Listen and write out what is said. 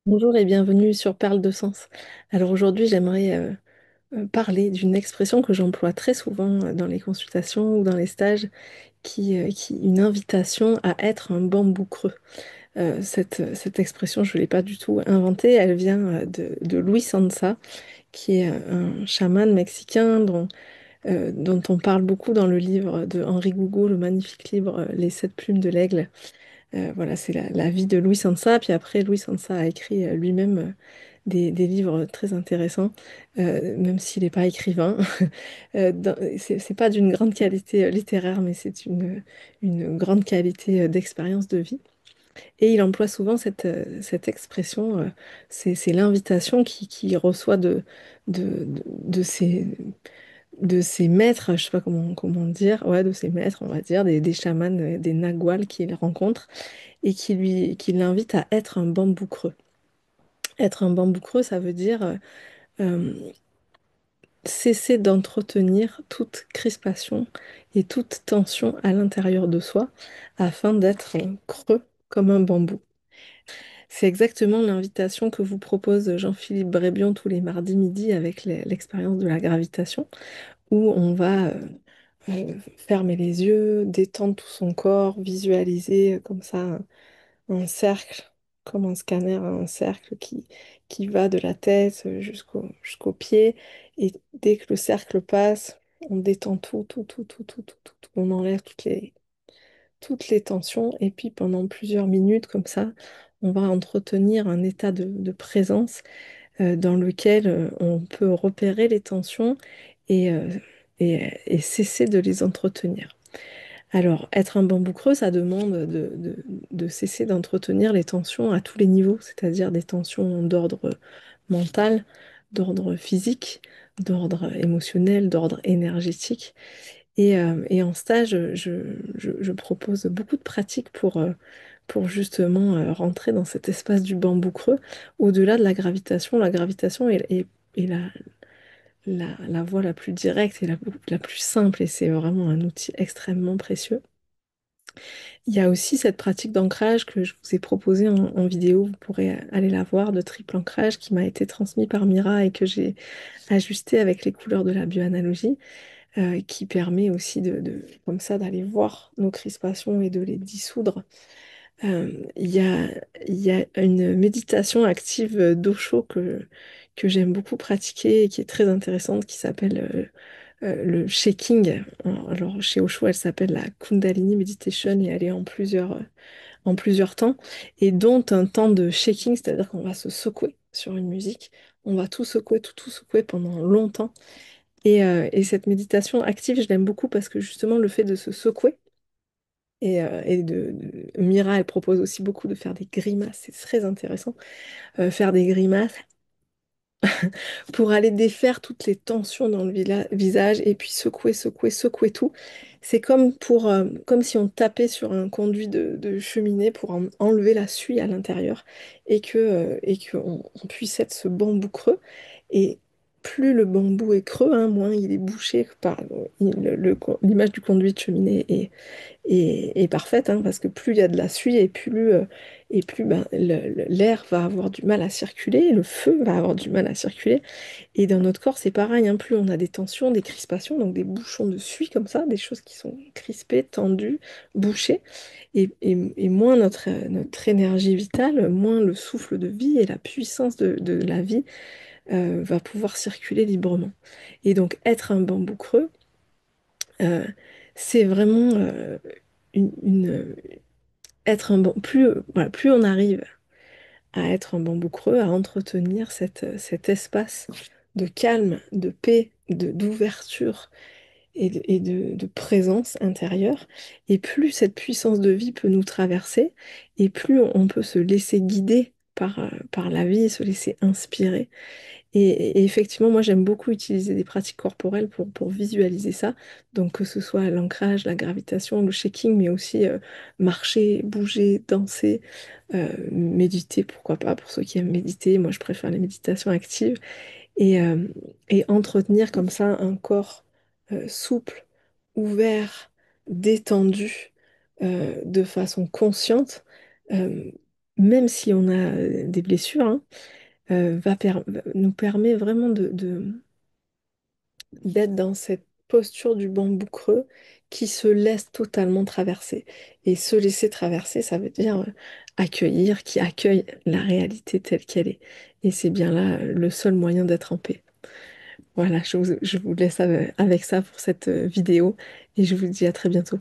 Bonjour et bienvenue sur Perle de Sens. Alors aujourd'hui, j'aimerais parler d'une expression que j'emploie très souvent dans les consultations ou dans les stages, une invitation à être un bambou creux. Cette expression, je ne l'ai pas du tout inventée, elle vient de Luis Sansa, qui est un chaman mexicain dont on parle beaucoup dans le livre de Henri Gougaud, le magnifique livre Les sept plumes de l'aigle. Voilà, c'est la vie de Louis Sansa. Puis après, Louis Sansa a écrit lui-même des livres très intéressants, même s'il n'est pas écrivain. C'est pas d'une grande qualité littéraire, mais c'est une grande qualité d'expérience de vie. Et il emploie souvent cette expression, c'est l'invitation qu'il reçoit de ses maîtres, je sais pas comment dire, ouais, de ses maîtres, on va dire, des chamans, des naguals qu'il rencontre et qui l'invite à être un bambou creux. Être un bambou creux, ça veut dire euh, cesser d'entretenir toute crispation et toute tension à l'intérieur de soi afin d'être creux comme un bambou. C'est exactement l'invitation que vous propose Jean-Philippe Brébion tous les mardis midi avec l'expérience de la gravitation, où on va fermer les yeux, détendre tout son corps, visualiser comme ça un cercle, comme un scanner, un cercle qui va de la tête jusqu'aux pieds. Et dès que le cercle passe, on détend tout. On enlève toutes les tensions. Et puis pendant plusieurs minutes, comme ça, on va entretenir un état de présence dans lequel on peut repérer les tensions et, euh, et cesser de les entretenir. Alors, être un bambou creux, ça demande de cesser d'entretenir les tensions à tous les niveaux, c'est-à-dire des tensions d'ordre mental, d'ordre physique, d'ordre émotionnel, d'ordre énergétique. Et en stage, je propose beaucoup de pratiques pour justement rentrer dans cet espace du bambou creux, au-delà de la gravitation. La gravitation est la voie la plus directe et la plus simple, et c'est vraiment un outil extrêmement précieux. Il y a aussi cette pratique d'ancrage que je vous ai proposée en vidéo, vous pourrez aller la voir, de triple ancrage qui m'a été transmis par Mira et que j'ai ajusté avec les couleurs de la bioanalogie, qui permet aussi comme ça d'aller voir nos crispations et de les dissoudre. Euh, Il y a, il y a une méditation active d'Osho que j'aime beaucoup pratiquer et qui est très intéressante, qui s'appelle le shaking. Alors chez Osho, elle s'appelle la Kundalini Meditation et elle est en plusieurs temps, et dont un temps de shaking, c'est-à-dire qu'on va se secouer sur une musique, on va tout secouer, tout secouer pendant longtemps. Et cette méditation active, je l'aime beaucoup parce que justement le fait de se secouer, Mira, elle propose aussi beaucoup de faire des grimaces, c'est très intéressant, faire des grimaces pour aller défaire toutes les tensions dans le visage et puis secouer tout. C'est comme si on tapait sur un conduit de cheminée pour enlever la suie à l'intérieur et que on puisse être ce bambou creux. Et plus le bambou est creux, hein, moins il est bouché par l'image du conduit de cheminée est parfaite, hein, parce que plus il y a de la suie et plus ben, l'air va avoir du mal à circuler, le feu va avoir du mal à circuler. Et dans notre corps, c'est pareil, hein, plus on a des tensions, des crispations, donc des bouchons de suie comme ça, des choses qui sont crispées, tendues, bouchées, et moins notre énergie vitale, moins le souffle de vie et la puissance de la vie va pouvoir circuler librement. Et donc être un bambou creux, euh, c'est vraiment être voilà, plus on arrive à être un bambou creux, à entretenir cet espace de calme, de paix, d'ouverture de présence intérieure, et plus cette puissance de vie peut nous traverser, et plus on peut se laisser guider par la vie, se laisser inspirer. Et effectivement, moi j'aime beaucoup utiliser des pratiques corporelles pour visualiser ça. Donc que ce soit l'ancrage, la gravitation, le shaking, mais aussi marcher, bouger, danser, méditer, pourquoi pas, pour ceux qui aiment méditer. Moi je préfère les méditations actives. Et, euh, et entretenir comme ça un corps souple, ouvert, détendu, de façon consciente. euh, même si on a des blessures, hein, nous permet vraiment d'être dans cette posture du bambou creux qui se laisse totalement traverser. Et se laisser traverser, ça veut dire accueillir, qui accueille la réalité telle qu'elle est. Et c'est bien là le seul moyen d'être en paix. Voilà, je vous laisse avec ça pour cette vidéo et je vous dis à très bientôt.